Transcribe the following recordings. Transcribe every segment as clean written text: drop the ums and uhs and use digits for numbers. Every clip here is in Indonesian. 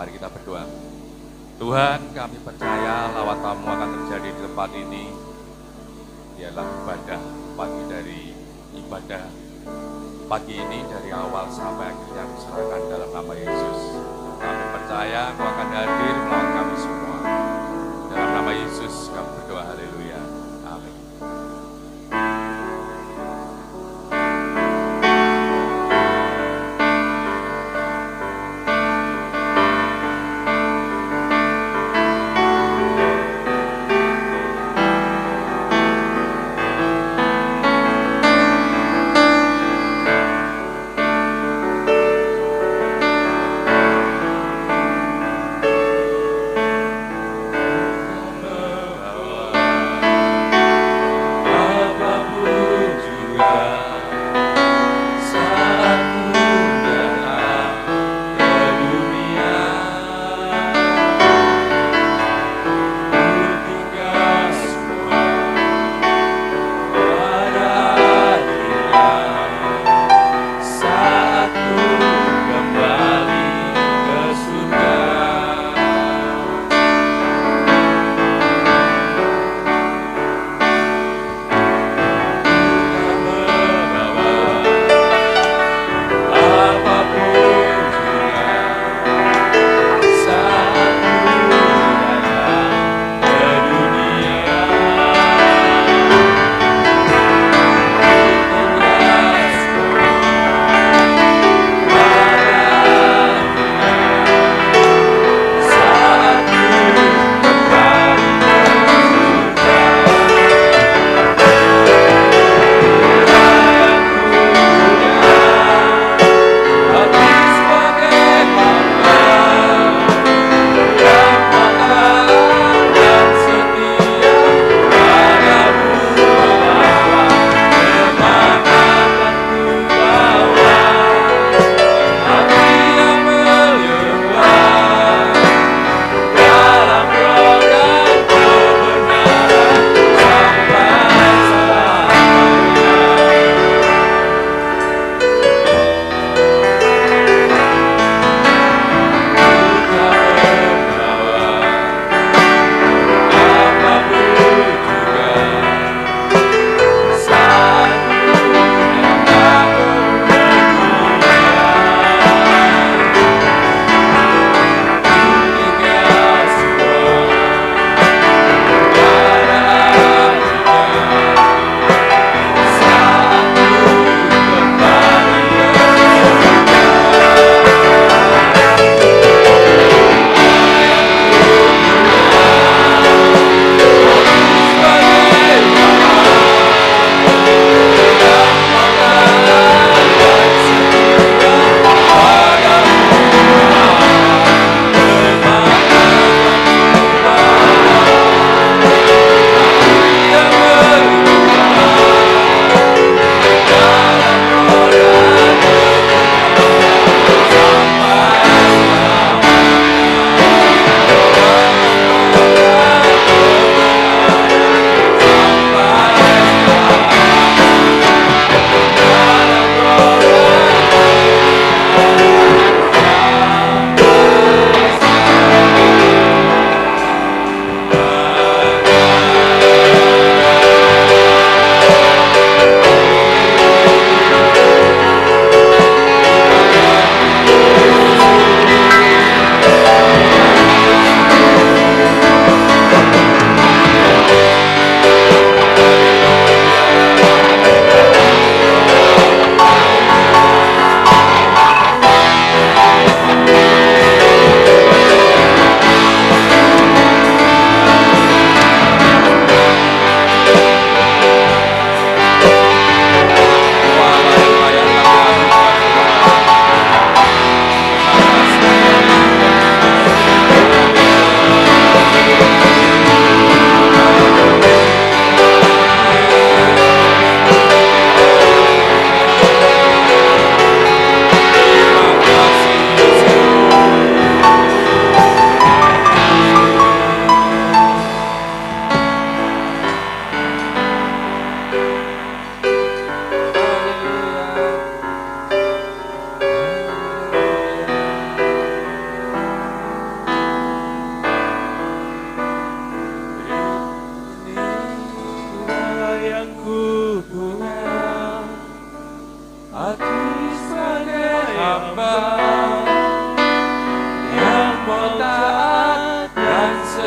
Mari kita berdoa. Tuhan, kami percaya lawat-Mu akan terjadi di tempat ini. Ialah ibadah pagi dari ibadah pagi ini dari awal sampai akhirnya kami serahkan dalam nama Yesus. Kami percaya Engkau akan hadir melalui kami semua. Dalam nama Yesus kami berdoa, haleluya. Amin.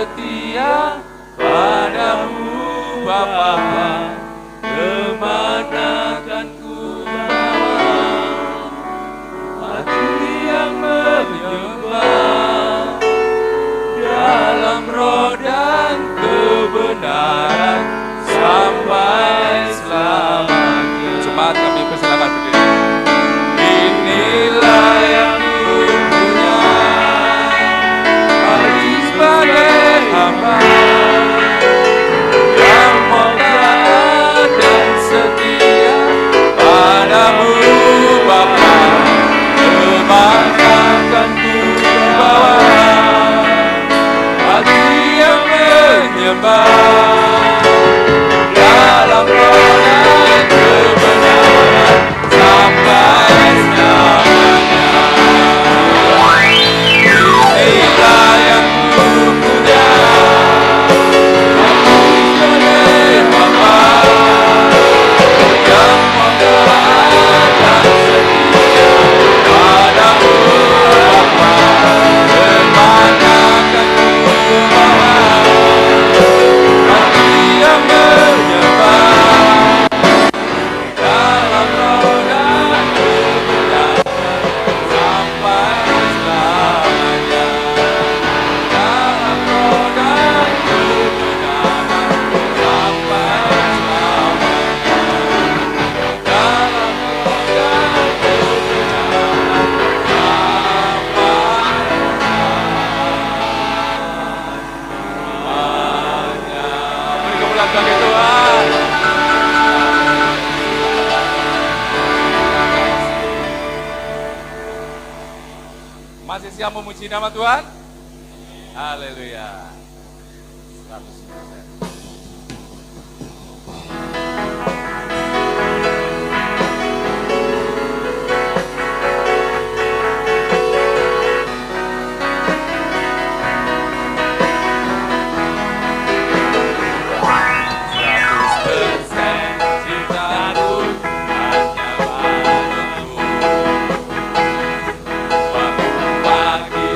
setia padamu Bapa, kemana kan ku bawa hati yang menyembah dalam roh dan kebenaran sampai selamanya. Jemaat kami persilakan berdiri. Inilah yang ku punya, maju sebagai hamba yang mau taat dan setia padamu Bapa, kemana kan ku bawa hati yang menyembah dalam roh dan kebenaran sampai selamanya. Inilah yang ku punya, aku sebagai hamba yang mau taat dan setia padamu Bapa, kemana kan ku bawa hati yang menyembah dalam roh dan kebenaran sampai selamanya. Dalam roh dan kebenaran sampai selamanya. Dalam roh dan kebenaran selamanya. Beri kemuliaan bagi Tuhan. Masih siap memuji nama Tuhan? Haleluya. 100%. Cintaku hanya padamu. Bangun pagi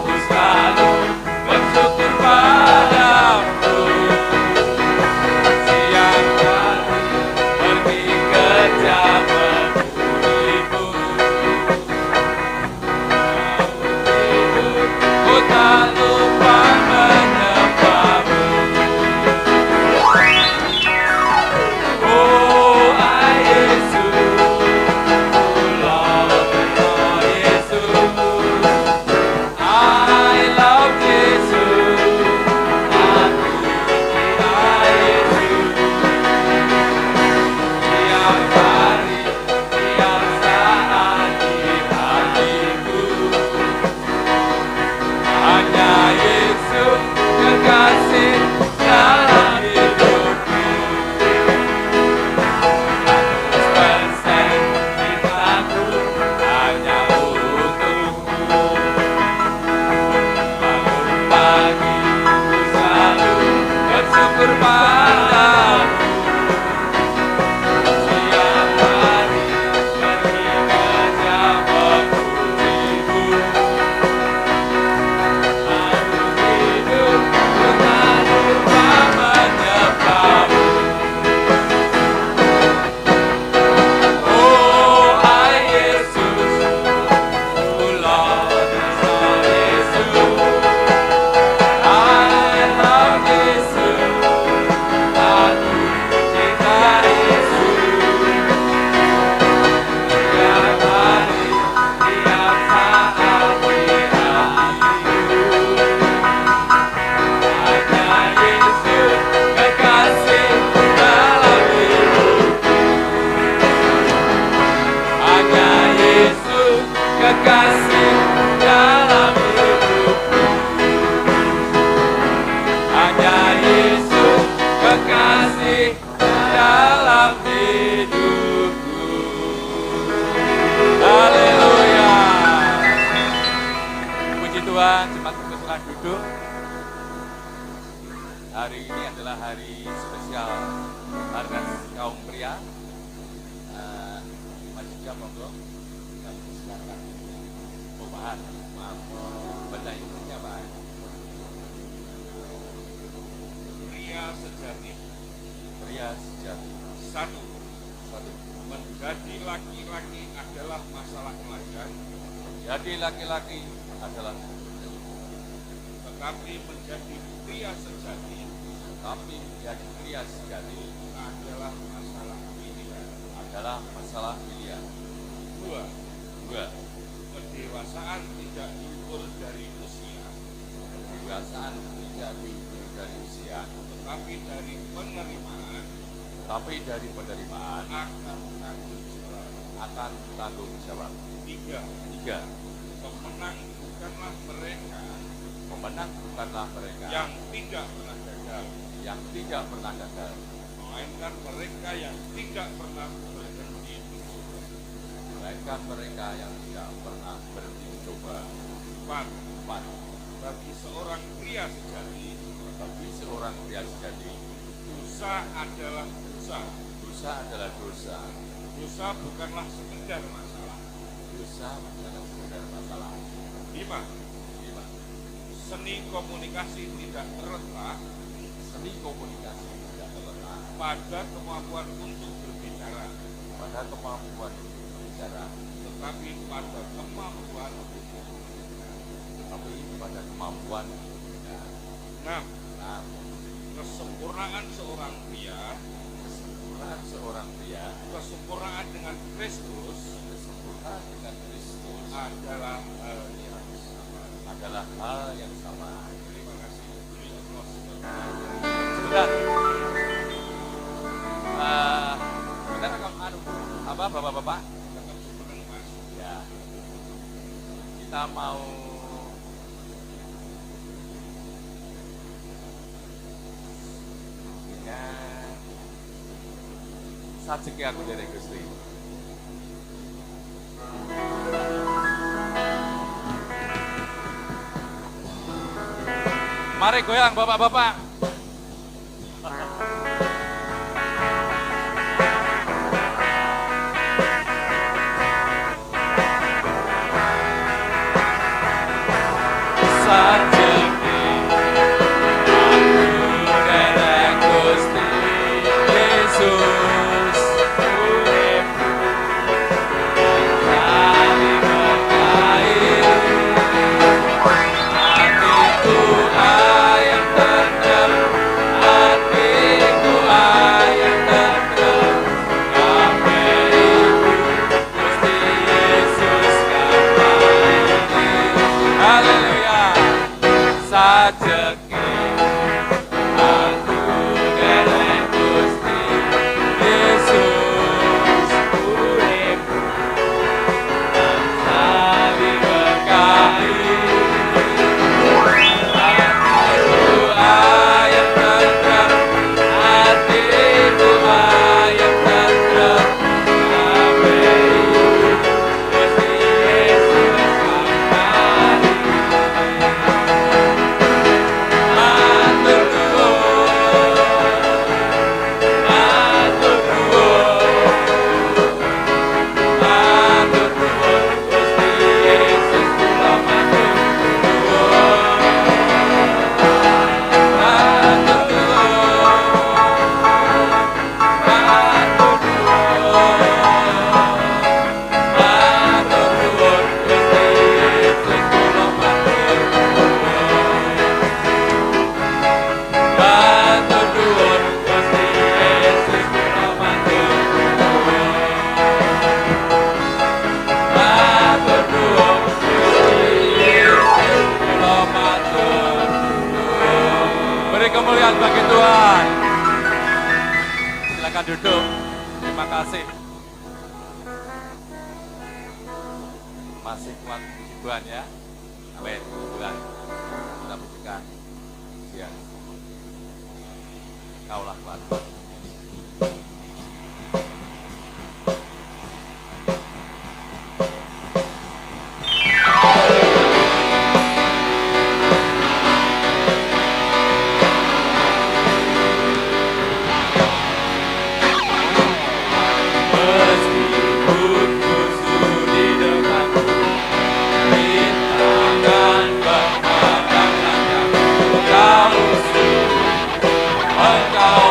ku selalu bersyukur padamu. Siang hari pergi kerja memulimu. Ku tak lupa menyembahmu. Oh, Yesus, oh Lord, oh Yesus, I love Jesus, aku cinta Yesus. Tiap hari, tiap saat di hatiku, hanya Yesus kekasih dalam hidupku. 100% cintaku hanya untukmu. Bangun pagi ku selalu bersyukur padamu. Siang hari pergi kerja memujimu. Aku hidup ku tak lupa menyembahmu. Oh, Yesus, oh Lord, oh Yesus, I love Jesus, aku cinta Yesus. Tiap hari, tiap saat di hatiku, hanya Yesus kekasih dalam hidupku. Hanya Yesus kekasih dalam hidupku. Hanya Yesus kekasih dalam hidupku. Haleluya. Puji Tuhan, jemaat silakan duduk. Hari ini adalah hari spesial Harnas kaum pria. Mari juga monggo. Kami silakan. Oh, maaf. Benda ini siapa? sejati. Pria sejati. Satu, Satu. menjadi laki-laki adalah masalah kelahiran, Jadi laki-laki adalah tetapi menjadi pria sejati tapi menjadi pria sejati adalah masalah pilihan. adalah masalah pilihan. Dua, Dua. kedewasaan tidak diukur dari usia, Kedewasaan tidak diukur dari usia, tetapi dari penerimaan tapi dari penerimaan akan tanggung jawab. akan tanggung jawab. Tiga, Tiga. pemenang bukanlah mereka Pemenang bukanlah mereka yang tidak pernah gagal, melainkan mereka yang tidak pernah berhenti mencoba. melainkan mereka yang tidak pernah berhenti mencoba. Empat, Empat. bagi seorang pria sejati, Bagi seorang pria sejati, dosa adalah dosa. dosa adalah dosa. Dosa bukanlah sekedar masalah. Dosa bukanlah sekedar masalah. Lima, Lima. seni komunikasi tidak terletak Seni komunikasi tidak terletak pada kemampuan untuk berbicara, pada kemampuan untuk berbicara, tetapi pada kemampuan tetapi pada kemampuan berbicara. enam, Nah, kesempurnaan seorang pria, kesempurnaan seorang pria, kesempurnaan dengan Kristus kesempurnaan dengan Kristus adalah hal yang sama. adalah hal yang sama. Terima kasih. Demi Allah. Sebentar. Sebentar apa bapak-bapak? Tetap sempurna, Mas. Ya. Kita mau dengan sajeki aku dari Gusti. Mari goyang bapak-bapak. Sajeki aku derek Gusti Yesus uripku kali berkahi hatiku ayam tentrem hatiku ayam tentrem kabeh iku Gusti Yesus kapaini. Haleluya. Sajeki aku derek Gusti Yesus uripku tansah berkahi hatiku ayam tentrem hatiku ayam tentrem kabeh iku Gusti Yesus kapaini. Matur nuwun Gusti Yesus kula matur nuwun. Matur nuwun Gusti Yesus kula matur Matur nuwun Gusti Yesus kula matur nuwun. Matur nuwun Gusti Yesus kula matur nuwun. Beri kemuliaan bagi Tuhan. Silakan duduk. Terima kasih. Masih kuat puji Tuhan ya. Amin. Tuhan. Kita pujikan. Ya. Kaulah Tuhan. Meskipun ku sudi depanmu, rintangan bermadang-madang, kau musuh, engkau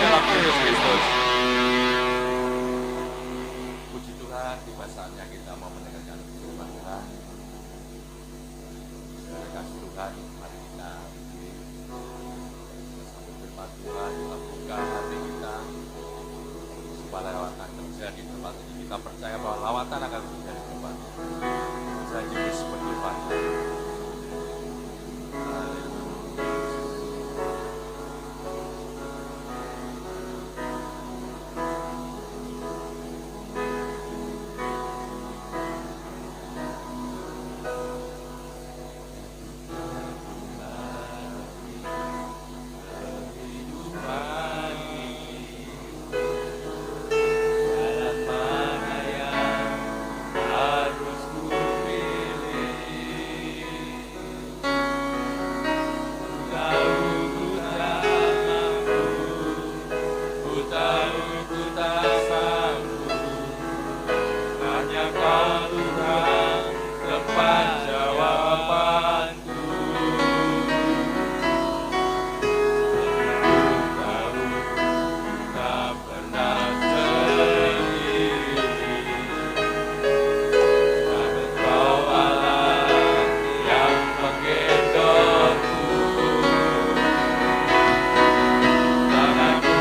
dalam Yesus Kristus. Puji Tuhan, tiba saatnya kita mau mendengarkan firman Tuhan. Kasih Tuhan, mari kita sambut firman Tuhan, kita buka hati kita supaya lawatan terjadi di tempat ini. Kita percaya bahwa lawatan akan terjadi di tempat ini. Janji Yesus berfirman. Tanganku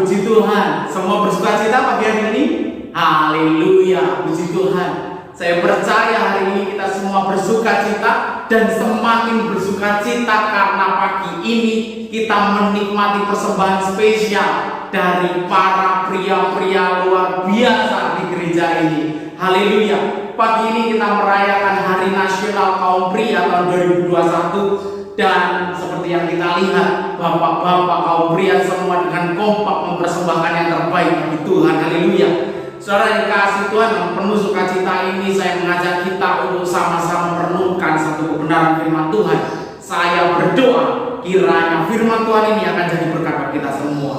puji Tuhan. Semua bersuka cita pagi hari ini? Haleluya, puji Tuhan. Saya percaya hari ini kita semua bersuka cita dan semakin bersuka cita karena pagi ini kita menikmati persembahan spesial dari para pria-pria luar biasa di gereja ini. Haleluya. Pagi ini kita merayakan Hari Nasional Kaum Pria tahun 2021 dan seperti yang kita lihat, bapak-bapak kaum pria semua dengan kompak mempersembahkan yang terbaik bagi Tuhan. Haleluya. Saudara yang dikasihi Tuhan, dengan penuh sukacita ini saya mengajak kita untuk sama-sama merenungkan satu kebenaran firman Tuhan. Saya berdoa kiranya firman Tuhan ini akan jadi berkat bagi kita semua.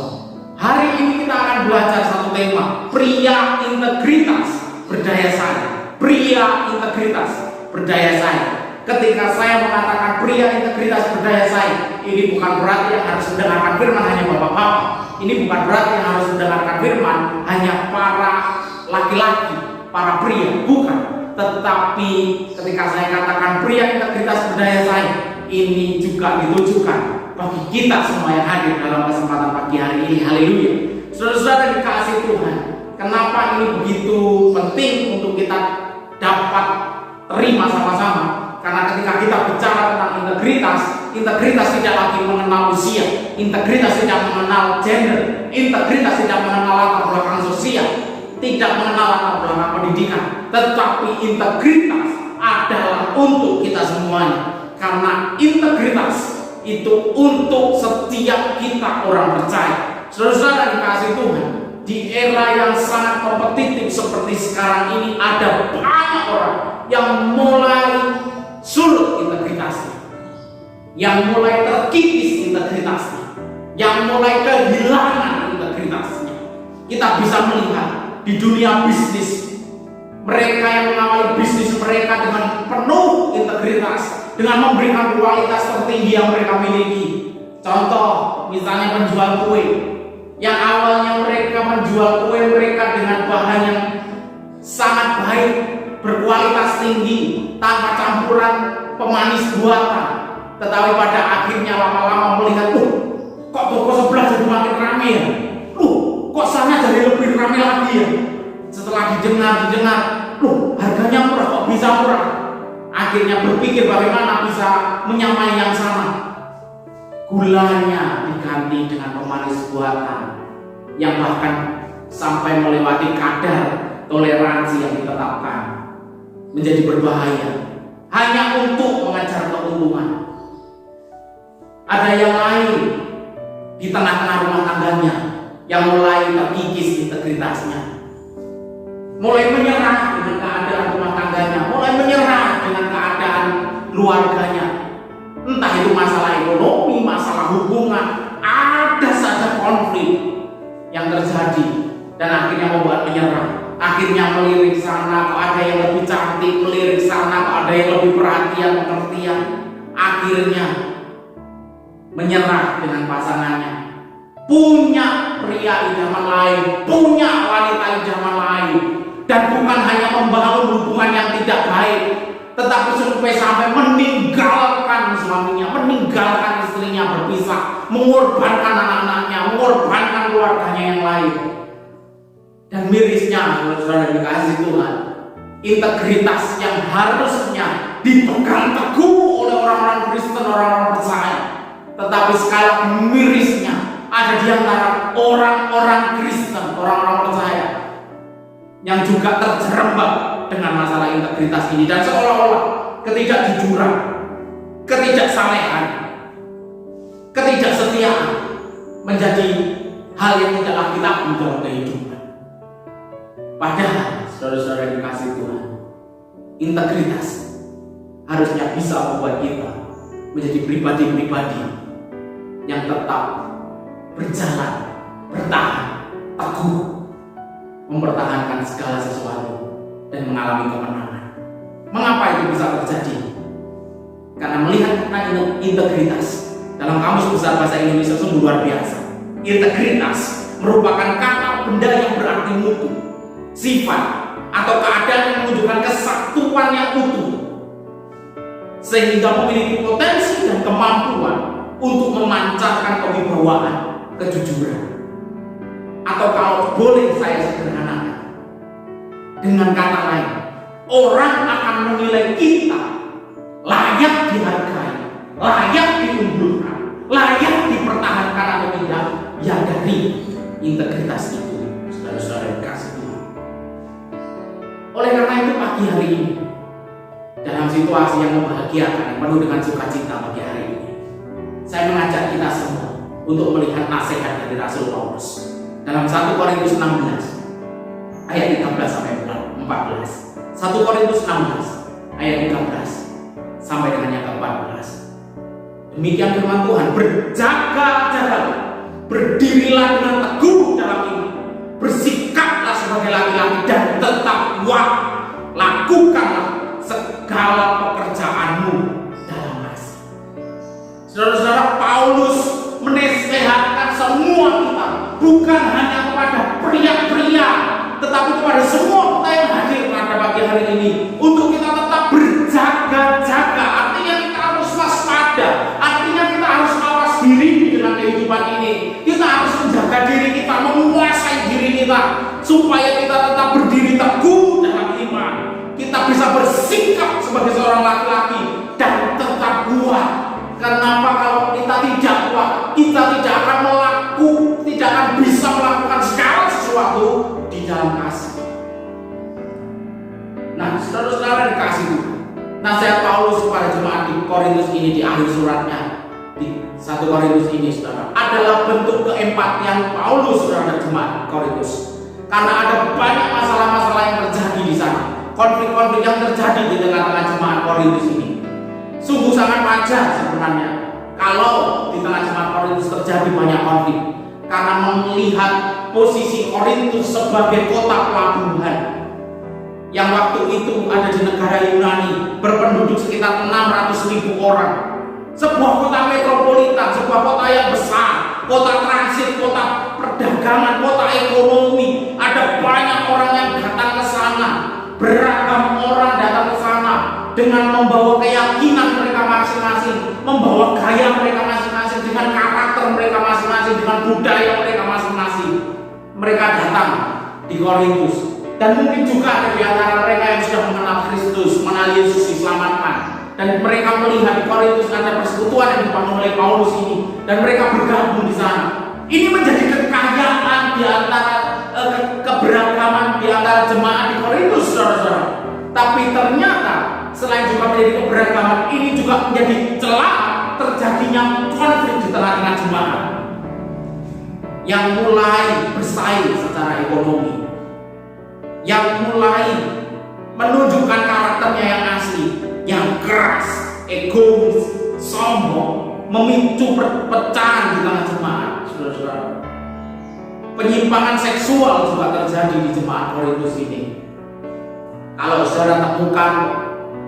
Hari ini kita akan belajar satu tema, pria integritas berdaya saing. Pria integritas berdaya saing. Ketika saya mengatakan pria integritas berdaya saing, ini bukan berarti yang harus mendengarkan firman hanya bapak-bapak. Ini bukan berarti yang harus mendengarkan firman hanya para laki-laki, para pria, bukan. Tetapi ketika saya katakan pria integritas berdaya saing, ini juga ditujukan bagi kita semua yang hadir dalam kesempatan pagi hari ini. Haleluya. Saudara-saudara dikasihi Tuhan, kenapa ini begitu penting untuk kita dapat terima sama-sama? Karena ketika kita bicara tentang integritas, integritas tidak lagi mengenal usia, integritas tidak mengenal gender, integritas tidak mengenal latar belakang sosial, tidak mengenal latar belakang pendidikan, tetapi integritas adalah untuk kita semuanya. Karena integritas itu untuk setiap kita orang percaya. Saudara-saudara dikasihi Tuhan, di era yang sangat kompetitif seperti sekarang ini ada banyak orang yang mulai surut integritasnya, yang mulai terkikis integritasnya, yang mulai kehilangan integritasnya. Kita bisa melihat di dunia bisnis, mereka yang mengawali bisnis mereka dengan penuh integritas, dengan memberikan kualitas tertinggi yang mereka miliki. Contoh, misalnya penjual kue, yang awalnya mereka menjual kue mereka dengan bahan yang sangat baik, berkualitas tinggi, tanpa campuran pemanis buatan. Tetapi pada akhirnya lama-lama melihat, kok toko sebelah jadi makin ramai ya? Kok sana jadi lebih ramai lagi ya? Setelah didengar, harganya murah, kok bisa murah? Akhirnya berpikir bagaimana bisa menyamai yang sama. Gulanya diganti dengan pemanis buatan yang bahkan sampai melewati kadar toleransi yang ditetapkan, menjadi berbahaya hanya untuk mengejar keuntungan. Ada yang lain di tengah-tengah rumah tangganya yang mulai terkikis integritasnya, mulai menyerah dengan keadaan rumah tangganya, mulai menyerah dengan keadaan keluarganya. Entah itu masalah ekonomi, masalah hubungan, ada saja konflik yang terjadi dan akhirnya membuat menyerah. Akhirnya melirik sana, kok ada yang lebih cantik, melirik sana, kok ada yang lebih perhatian, pengertian. Akhirnya menyerah dengan pasangannya. Punya pria idaman lain, punya wanita idaman lain, dan bukan hanya membangun hubungan yang tidak baik, tetapi sampai meninggalkan suaminya, meninggalkan istrinya, berpisah, mengorbankan anak-anaknya, mengorbankan keluarganya yang lain. Dan mirisnya, saudara dikasihi Tuhan, integritas yang harusnya dipegang teguh oleh orang-orang Kristen, orang-orang percaya, tetapi sekali lagi mirisnya ada di antara orang-orang Kristen, orang-orang percaya yang juga terjerembab dengan masalah integritas ini, dan seolah-olah ketidakjujuran, ketidaksalehan, ketidaksetiaan menjadi hal yang tidak lagi tabu dalam kehidupan. Padahal saudara-saudara yang dikasihi Tuhan, integritas harusnya bisa membuat kita menjadi pribadi-pribadi yang tetap berjalan, bertahan, teguh, mempertahankan segala sesuatu dan mengalami kemenangan. Mengapa itu bisa terjadi? Karena melihat makna integritas dalam Kamus Besar Bahasa Indonesia sungguh luar biasa. Integritas merupakan kata benda yang berarti mutu, sifat atau keadaan yang menunjukkan kesatuan yang utuh, sehingga memiliki potensi dan kemampuan untuk memancarkan kewibawaan, kejujuran. atau kalau boleh saya sederhanakan, dengan kata lain, orang akan menilai kita layak dihargai, layak diunggulkan, layak dipertahankan atau tidak, ya dari integritas itu, saudara-saudara yang kasih Tuhan. Oleh karena itu pagi hari ini, dalam situasi yang membahagiakan, yang penuh dengan sukacita pagi hari ini, saya mengajak kita semua untuk melihat nasihat dari Rasul Paulus dalam 1 Korintus 16 ayat 13 sampai 14. 1 Korintus 16 ayat 13 sampai dengan yang ke-14. Demikian firman Tuhan, berjaga-jaga, berdirilah dengan teguh dalam iman, bersikaplah sebagai laki-laki dan tetap kuat, lakukanlah segala pekerjaanmu dalam kasih. Saudara-saudara, Paulus menasihatkan semua kita, bukan hanya kepada pria-pria, tetapi kepada semua kita yang hadir pada pagi hari ini, untuk kita tetap berjaga-jaga. Artinya kita harus waspada, artinya kita harus mawas diri dengan kehidupan ini. Kita harus menjaga diri kita, menguasai diri kita, supaya kita tetap berdiri teguh dalam iman. Kita bisa bersikap sebagai seorang laki-laki dan tetap kuat. Kenapa? Kalau kita tidak kuat, kita tidak akan bisa melakukan segala sesuatu di dalam kasih. Nah, saudara-saudara dikasih Tuhan, nasihat Paulus kepada jemaat di Korintus ini di akhir suratnya di 1 Korintus ini, saudara, adalah bentuk keempatian Paulus terhadap jemaat Korintus. Karena ada banyak masalah-masalah yang terjadi di sana, konflik-konflik yang terjadi di tengah-tengah jemaat Korintus ini. Sungguh sangat wajar sebenarnya kalau di tengah jemaat Korintus terjadi banyak konflik, karena melihat posisi Korintus sebagai kota pelabuhan yang waktu itu ada di negara Yunani, berpenduduk sekitar 600.000 orang, sebuah kota metropolitan, sebuah kota yang besar, kota transit, kota perdagangan, kota ekonomi. Ada banyak orang yang datang ke sana, beragam orang datang ke sana dengan membawa keyakinan mereka masing-masing, membawa gaya mereka masing-masing, dengan karakter mereka masing-masing, dengan budaya mereka masing-masing. Mereka datang di Korintus, dan mungkin juga ada di antara mereka yang sudah mengenal Kristus, mengenal Yesus, diselamatkan, dan mereka melihat di Korintus ada persekutuan yang dibangun oleh Paulus ini, dan mereka bergabung di sana. Ini menjadi kekayaan di antara keberagaman di antara jemaat di Korintus, saudara-saudara. Tapi ternyata selain juga menjadi keberagaman, ini juga menjadi celah terjadinya konflik di tengah-tengah jemaat yang mulai bersaing secara ekonomi, yang mulai menunjukkan karakternya yang asli, yang keras, egois, sombong, memicu perpecahan di tengah jemaat, saudara-saudara. Penyimpangan seksual juga terjadi di jemaat Korintus ini. Kalau saudara temukan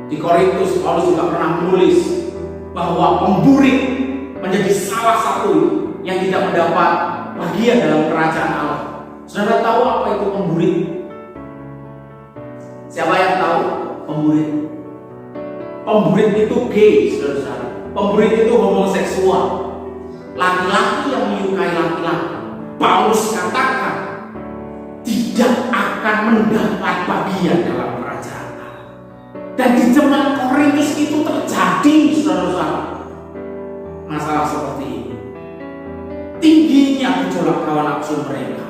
di Korintus, Paulus juga pernah menulis bahwa pemburi menjadi salah satu yang tidak mendapat bagian dalam kerajaan Allah. Saudara tahu apa itu pemburi? Siapa yang tahu pemburi? Pemburi itu gay, saudara-saudara. Pemburi itu homoseksual, laki-laki yang menyukai laki-laki. Paulus katakan tidak akan mendapat bagian dalam kerajaan Allah. Dan di jemaat Korintus itu terjadi, saudara-saudara, masalah seperti ini. Tingginya gejolak hawa nafsu mereka.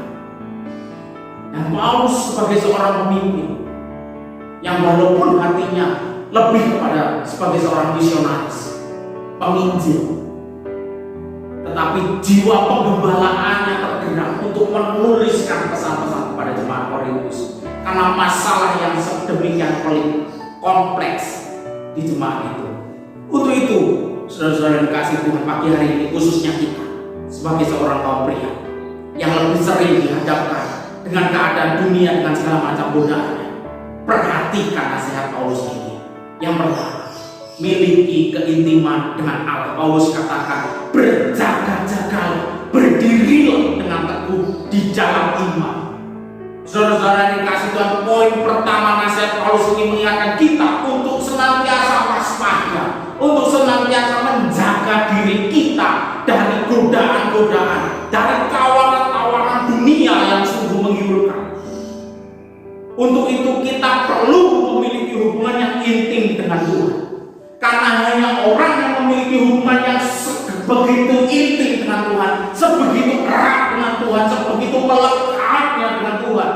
Dan Paulus sebagai seorang pemimpin yang walaupun hatinya lebih kepada sebagai seorang misionaris, penginjil, tetapi jiwa penggembalaannya tergerak untuk menuliskan pesan-pesan kepada jemaat Korintus, karena masalah yang sedemikian kompleks di jemaat itu. Untuk itu, saudara-saudara dikasih Tuhan, pagi hari ini khususnya kita sebagai seorang kaum pria yang lebih sering dihadapkan dengan keadaan dunia dengan segala macam godaannya, perhatikan nasihat Paulus ini. Yang pertama, miliki keintiman dengan Allah. Paulus katakan, berjaga-jagalah, berdirilah dengan teguh di jalan iman. Saudara-saudara yang dikasih Tuhan, poin pertama nasihat Paulus ini mengingatkan kita untuk senantiasa waspada, untuk senantiasa menjaga diri kita dari godaan-godaan, dari tawaran-tawaran dunia sebegitu intim dengan Tuhan, sebegitu erat dengan Tuhan, sebegitu melekatnya dengan Tuhan,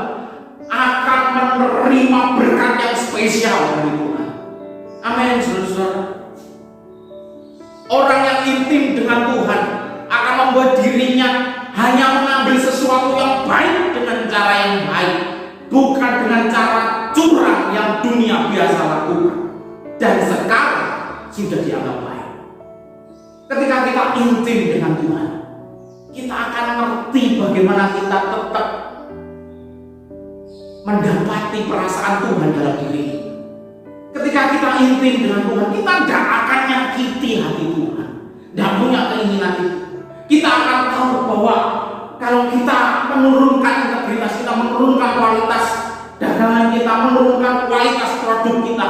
akan menerima berkat yang spesial dari Tuhan. Amin, saudara-saudara. Orang yang intim dengan Tuhan akan membuat dirinya hanya mengambil sesuatu yang baik dengan cara yang baik, bukan dengan cara curang yang dunia biasa lakukan dan sekarang sudah dianggap baik. Ketika kita intim dengan Tuhan, kita akan ngerti bagaimana kita tetap mendapati perasaan Tuhan dalam diri kita. Ketika kita intim dengan Tuhan, kita tidak akan nyakiti hati Tuhan, tidak punya keinginan itu. Kita akan tahu bahwa kalau kita menurunkan integritas kita, menurunkan kualitas dagangan kita, menurunkan kualitas produk kita,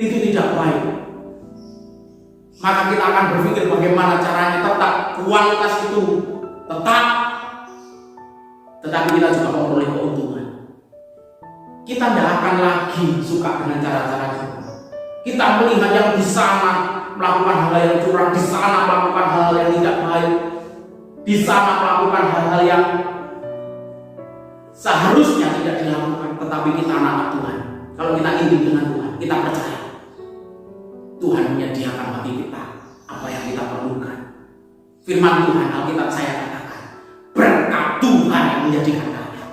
itu tidak baik. Maka kita akan berpikir bagaimana caranya tetap kualitas itu tetap, tetapi kita juga memperoleh keuntungan. Kita tidak akan lagi suka dengan cara-cara kita. Kita melihat yang di sana melakukan hal yang curang, di sana melakukan hal yang tidak baik, di sana melakukan hal-hal yang seharusnya tidak dilakukan, tetapi kita anak Tuhan. Kalau kita intim dengan Tuhan, kita percaya Tuhan menyediakan bagi kita apa yang kita perlukan. Firman Tuhan Alkitab saya katakan, berkat Tuhan yang menjadikan kaya.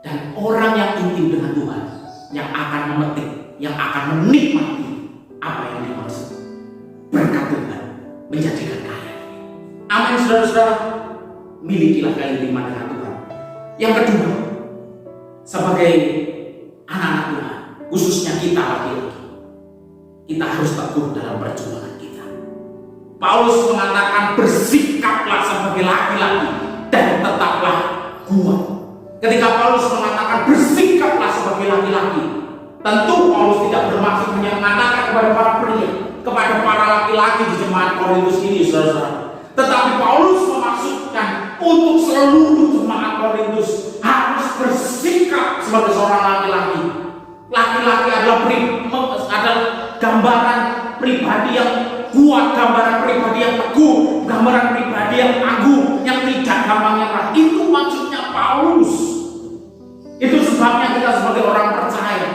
Dan orang yang intim dengan Tuhan yang akan memetik, yang akan menikmati apa yang dimaksud berkat Tuhan menjadikan kaya. Amin, saudara-saudara. Milikilah keintiman dengan Tuhan. Yang kedua, sebagai anak-anak Tuhan, khususnya kita laki-laki, kita harus teguh dalam perjuangan kita. Paulus mengatakan, bersikaplah sebagai laki-laki dan tetaplah kuat. Ketika Paulus mengatakan bersikaplah sebagai laki-laki, tentu Paulus tidak bermaksud mengatakan kepada para pria, kepada para laki-laki di jemaat Korintus ini, saudara-saudara. Tetapi Paulus memaksudkan untuk seluruh jemaat Korintus harus bersikap sebagai seorang laki-laki. Laki-laki adalah gambaran pribadi yang kuat, gambaran pribadi yang teguh, gambaran pribadi yang agung, yang tidak gampang nyerah. Itu maksudnya Paulus. Itu sebabnya kita sebagai orang percaya,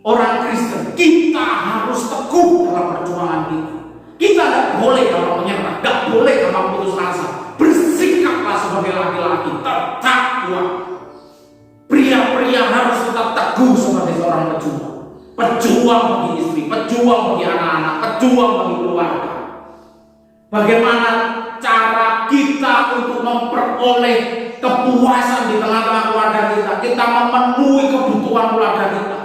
orang Kristen, kita harus teguh dalam perjuangan kita. Kita tidak boleh kalau menyerah, tidak boleh kalau putus asa. Bersikaplah sebagai laki-laki, tetap kuat. Pria-pria harus tetap teguh sebagai seorang pejuang. Pejuang bagi istri, pejuang bagi anak-anak, pejuang bagi keluarga. Bagaimana cara kita untuk memperoleh kepuasan di tengah-tengah keluarga kita? Kita memenuhi kebutuhan keluarga kita.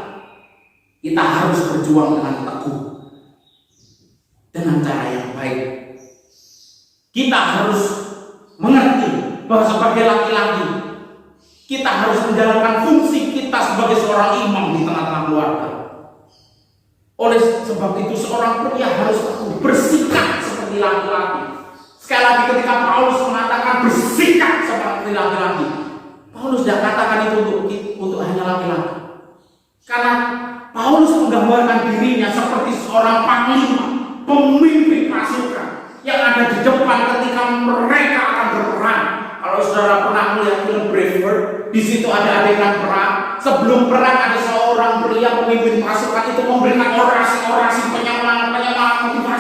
Kita harus berjuang dengan teguh, dengan cara yang baik. Kita harus mengerti bahwa sebagai laki-laki kita harus menjalankan fungsi kita sebagai seorang imam di tengah-tengah keluarga. Oleh sebab itu seorang pria harus bersikap seperti laki-laki. Sekali lagi ketika Paulus mengatakan bersikap seperti laki-laki, Paulus tidak katakan itu untuk hanya laki-laki. Karena Paulus menggambarkan dirinya seperti seorang panglima, pemimpin pasukan yang ada di depan ketika mereka akan berperang. Kalau saudara pernah melihat film Braveheart, di situ ada adegan perang. Sebelum perang ada seorang pria pemimpin pasukan itu memberikan orasi-orasi penyemangat,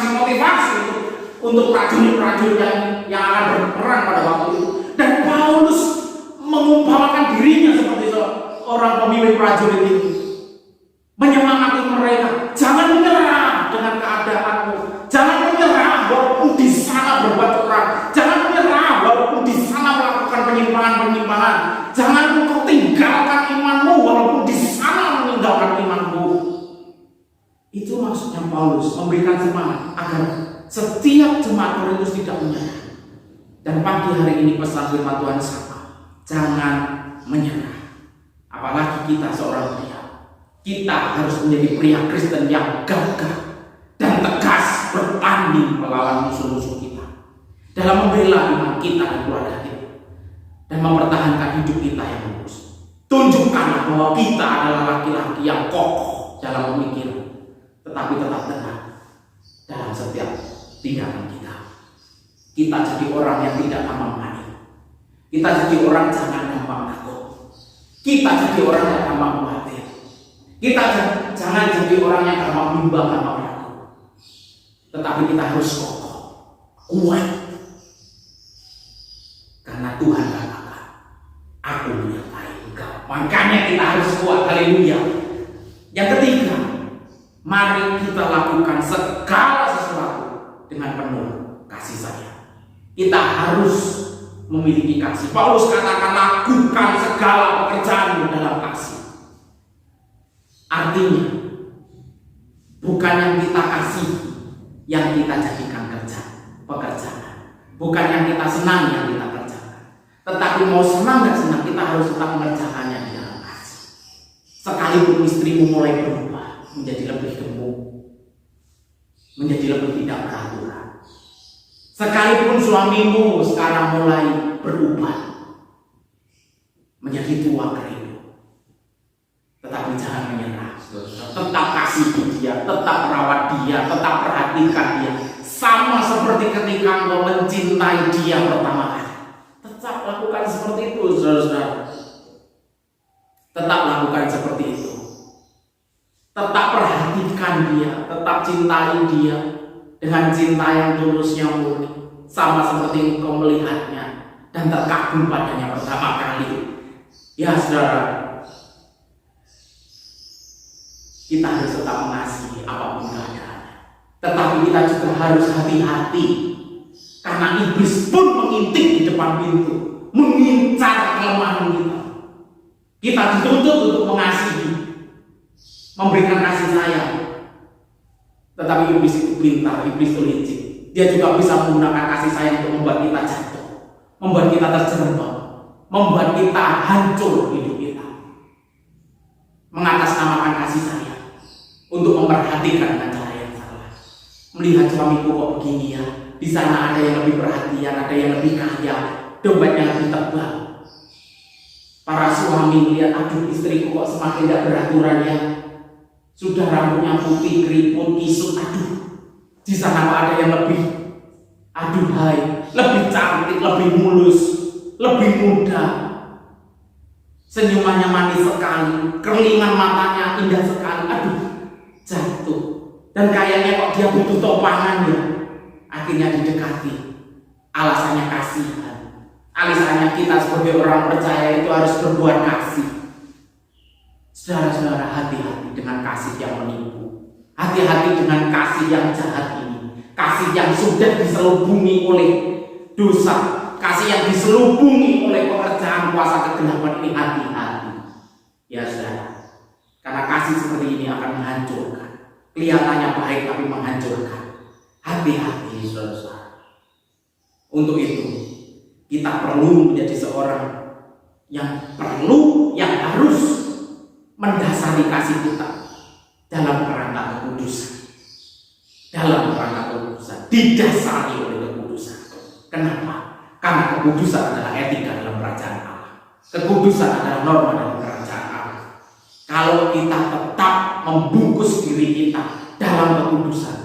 motivasi untuk prajurit-prajurit yang akan berperang pada waktu itu. Dan Paulus mengumpamakan dirinya seperti seorang pemimpin prajurit itu, menyemangati mereka, jangan menyerah dengan keadaanmu, jangan menyerah walaupun di sana berbuat perang, jangan menyerah walaupun di sana melakukan penyimpangan-penyimpangan, jangan engkau tinggalkan imanmu walaupun di sana meninggalkan imanmu. Itu maksudnya Paulus memberikan semangat agar setiap jemaat Korintus tidak menyerah. Dan pagi hari ini pesan firman Tuhan sama, jangan menyerah. Apalagi kita seorang pria. Kita harus menjadi pria Kristen yang gagah dan tegas bertanding melawan musuh-musuh kita dalam membela iman kita dan keluarga kita dan mempertahankan hidup kita yang lurus. Tunjukkanlah bahwa kita adalah laki-laki yang kokoh dalam pemikiran, tetapi tetap tenang dalam setiap tindakan kita. Kita jadi orang yang tidak gampang panik. Kita jadi orang jangan gampang takut. Kita jadi orang yang gampang khawatir. Kita jangan jadi orang yang gampang bimbang, gampang ragu. Tetapi kita harus kokoh, kuat. Karena Tuhan katakan, aku menyertai engkau. Makanya kita harus kuat. Haleluya. Yang ketiga, mari kita lakukan segala sesuatu dengan penuh kasih sayang. Kita harus memiliki kasih. Paulus katakan, lakukan segala pekerjaanmu dalam kasih. Artinya, bukan yang kita kasih yang kita jadikan pekerjaan. Bukan yang kita senang yang kita kerjakan. Tetapi mau senang dan senang, kita harus tetap mengerjakannya di dalam kasih. Sekalipun istrimu mulai berubah menjadi lebih gemuk, menjadi lebih tidak beraturan. Sekalipun suamimu sekarang mulai berubah menjadi tua kering, tetapi jangan menyerah. Tetap kasih dia, tetap rawat dia, tetap perhatikan dia. Sama seperti ketika engkau mencintai dia pertama kali. Tetap lakukan seperti itu, saudara-saudara. Tetap lakukan seperti itu. Tetap perhatikan dia, tetap cintai dia dengan cinta yang tulus, yang murni. Sama seperti engkau melihatnya dan terkagum padanya pertama kali. Ya saudara, kita harus tetap mengasihi apapun keadaannya. Tetapi kita juga harus hati-hati, karena iblis pun mengintip di depan pintu, mengincar kelemahan kita. Kita dituntut untuk mengasihi, memberikan kasih sayang. Tetapi iblis itu pintar, iblis itu licik. Dia juga bisa menggunakan kasih sayang untuk membuat kita jatuh, membuat kita terjerembab, membuat kita hancur hidup kita. Mengatasnamakan kasih sayang untuk memperhatikan dengan cara yang salah. Melihat suamiku kok begini ya, di sana ada yang lebih perhatian, ada yang lebih kaya, dompetnya lebih tebal. Para suami melihat, aduh istriku kok semakin tidak beraturan ya, sudah rambutnya putih, keriput, kisut, aduh di sana kok ada yang lebih aduhai, lebih cantik, lebih mulus, lebih muda, senyumannya manis sekali, kerlingan matanya indah sekali, aduh jatuh. Dan kayaknya kok dia butuh topangan ya. Akhirnya didekati, alasannya kasihan. Alasannya kita sebagai orang percaya itu harus berbuat kasih. Saudara-saudara, hati-hati dengan kasih yang menipu. Hati-hati dengan kasih yang jahat ini. Kasih yang sudah diselubungi oleh dosa, kasih yang diselubungi oleh pekerjaan kuasa kegelapan ini. Hati-hati ya saudara, karena kasih seperti ini akan menghancurkan. Kelihatannya baik tapi menghancurkan. Hati-hati saudara. Untuk itu kita perlu menjadi seorang yang harus mendasari kasih kita dalam kerangka kekudusan. Dalam kerangka kekudusan, didasari oleh kekudusan. Kenapa? Karena kekudusan adalah etika dalam kerajaan Allah. Kekudusan adalah norma dalam kerajaan Allah. Kalau kita tetap membungkus diri kita dalam kekudusan,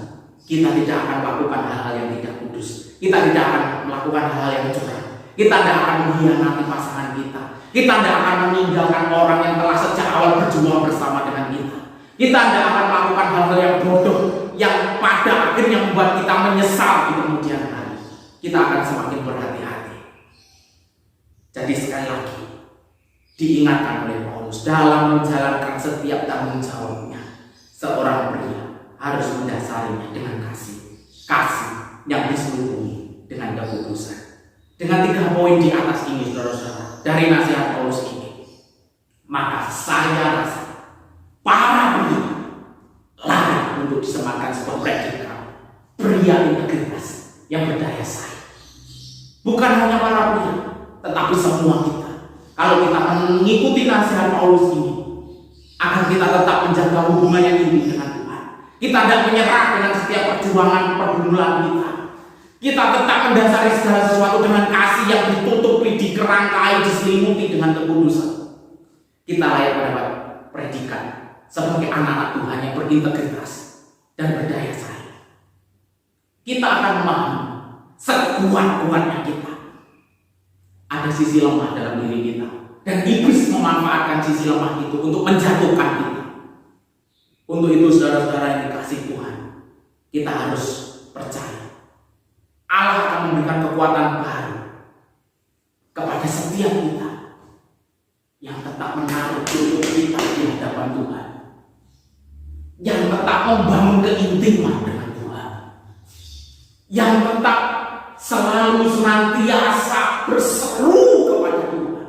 kita tidak akan melakukan hal-hal yang tidak kudus. Kita tidak akan melakukan hal-hal yang curang. Kita tidak akan mengkhianati pasangan kita. Kita tidak akan meninggalkan orang yang telah sejak awal berjuang bersama dengan kita. Kita tidak akan melakukan hal-hal yang bodoh yang pada akhirnya membuat kita menyesal di kemudian hari. Kita akan semakin berhati-hati. Jadi sekali lagi diingatkan oleh Paulus dalam menjalankan setiap tanggung jawabnya, seorang pria harus mendasarinya dengan kasih yang diselubungi dengan kekudusan. Dengan 3 poin di atas ini, saudara-saudara, dari nasihat Paulus ini, maka saya rasa para pria layak untuk disematkan sebuah predikat pria integritas yang berdaya saing. Bukan hanya para pria, tetapi semua kita. Kalau kita mengikuti nasihat Paulus ini, agar kita tetap menjaga hubungan yang intim dengan Tuhan. Kita tidak menyerah dengan setiap perjuangan pergumulan kita. Kita tetap mendasari segala sesuatu dengan kasih yang ditutupi, dikerangkai, diselimuti dengan kekudusan. Kita layak mendapat predikat sebagai anak-anak Tuhan yang berintegritas dan berdaya saing. kita akan memahami sekuat-kuatnya kita ada sisi lemah dalam diri kita, dan iblis memanfaatkan sisi lemah itu untuk menjatuhkan kita. Untuk itu saudara-saudara yang dikasihi Tuhan, kita harus percaya Allah akan memberikan kekuatan baru kepada setiap kita yang tetap menaruh hidup kita di hadapan Tuhan, yang tetap membangun keintiman dengan Tuhan, yang tetap selalu senantiasa berseru kepada Tuhan.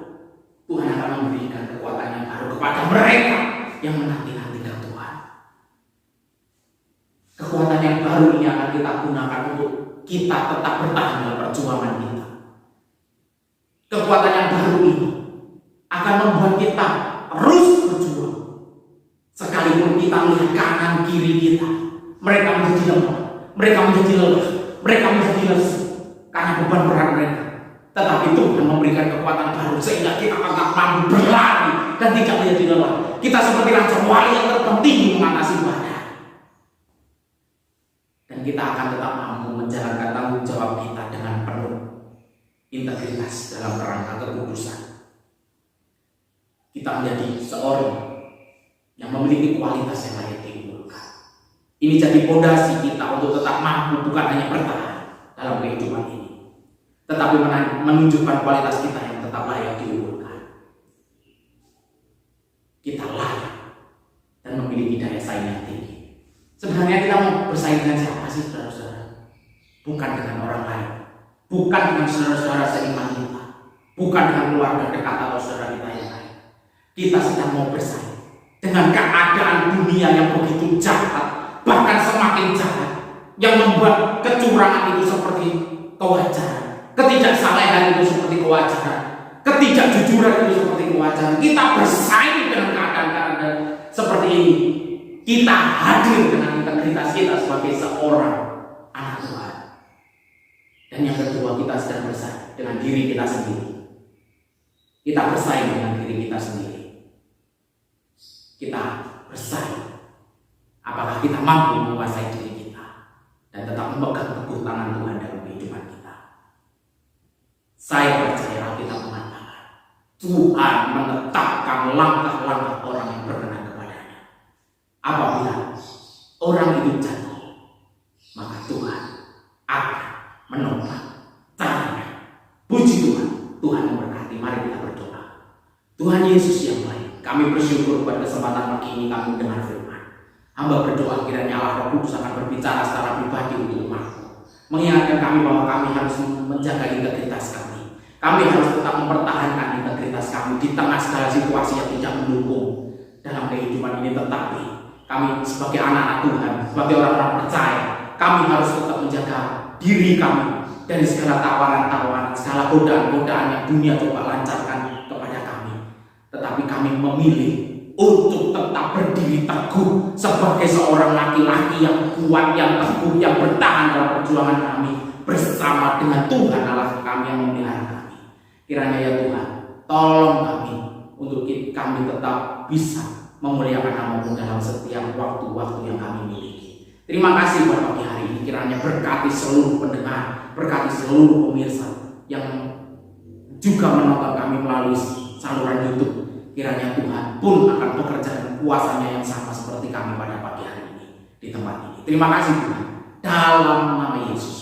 Tuhan akan memberikan kekuatan yang baru kepada mereka yang menanti-nantikan Tuhan. Kekuatan yang baru ini akan kita gunakan untuk kita tetap bertahan dalam perjuangan kita. Kekuatan yang baru ini akan membuat kita terus berjuang. Sekalipun kita melihat kanan kiri kita, mereka menjadi lemah, mereka menjadi lelah, mereka menjadi lesu karena beban berat mereka. Tetapi Tuhan memberikan kekuatan baru sehingga kita akan mampu berlari dan tidak menjadi lelah. Kita seperti raja wali yang terbang tinggi mengatasi badai. Dan kita akan tetap mampu menjalankan tanggung jawab kita dengan penuh integritas dalam kerangka kekudusan. Kita menjadi seorang yang memiliki kualitas yang layak diunggulkan. Ini jadi fondasi kita untuk tetap mampu bukan hanya bertahan dalam kehidupan ini, tetapi menunjukkan kualitas kita yang tetap layak diunggulkan. Kita layak dan memiliki daya saing yang tinggi. Sebenarnya kita mau bersaing dengan siapa sih, saudara-saudara? Bukan dengan orang lain, bukan dengan saudara-saudara seiman kita, bukan dengan keluarga dekat atau saudara kita yang lain. Kita sedang mau bersaing dengan keadaan dunia yang begitu jahat, bahkan semakin jahat, yang membuat kecurangan itu seperti kewajaran, ketidaksalehan itu seperti kewajaran, ketidakjujuran itu seperti kewajaran. Kita bersaing dengan keadaan-keadaan seperti ini. Kita hadir dengan integritas kita sebagai seorang anak Tuhan. Dan yang kedua, kita sedang bersaing dengan diri kita sendiri. Kita bersaing dengan diri kita sendiri. Kita bersaing apakah kita mampu menguasai diri kita dan tetap memegang teguh tangan Tuhan dalam kehidupan kita. Saya percaya kita mengatakan Tuhan menetapkan langkah-langkah orang yang berkenan kepadanya. Apabila orang itu jatuh, maka Tuhan akan menopang caranya. Puji Tuhan, Tuhan memberkati. Mari kita berdoa. Tuhan Yesus yang baik, kami bersyukur pada kesempatan pagi ini kami mendengar firman. Hamba berdoa kiranya Allah Roh Kudus akan berbicara secara pribadi untuk umat-Mu, mengingatkan kami bahwa kami harus menjaga integritas kami. Kami harus tetap mempertahankan integritas kami di tengah segala situasi yang tidak mendukung dalam kehidupan ini. Tetapi kami sebagai anak-anak Tuhan, sebagai orang-orang percaya, kami harus tetap menjaga diri kami dari segala tawaran-tawaran, segala godaan-godaan yang dunia coba lancarkan kepada kami. Tetapi kami memilih untuk tetap berdiri teguh sebagai seorang laki-laki yang kuat, yang teguh, yang bertahan dalam perjuangan kami bersama dengan Tuhan Allah kami yang memelihara kami. Kiranya ya Tuhan, tolong kami untuk kami tetap bisa memuliakan nama-Mu dalam setiap waktu-waktu yang kami miliki. Terima kasih buat pagi hari ini. Kiranya berkati seluruh pendengar, berkati seluruh pemirsa yang juga menonton kami melalui saluran YouTube. Kiranya Tuhan pun akan bekerja dengan kuasanya yang sama seperti kami pada pagi hari ini di tempat ini. Terima kasih Tuhan. Dalam nama Yesus.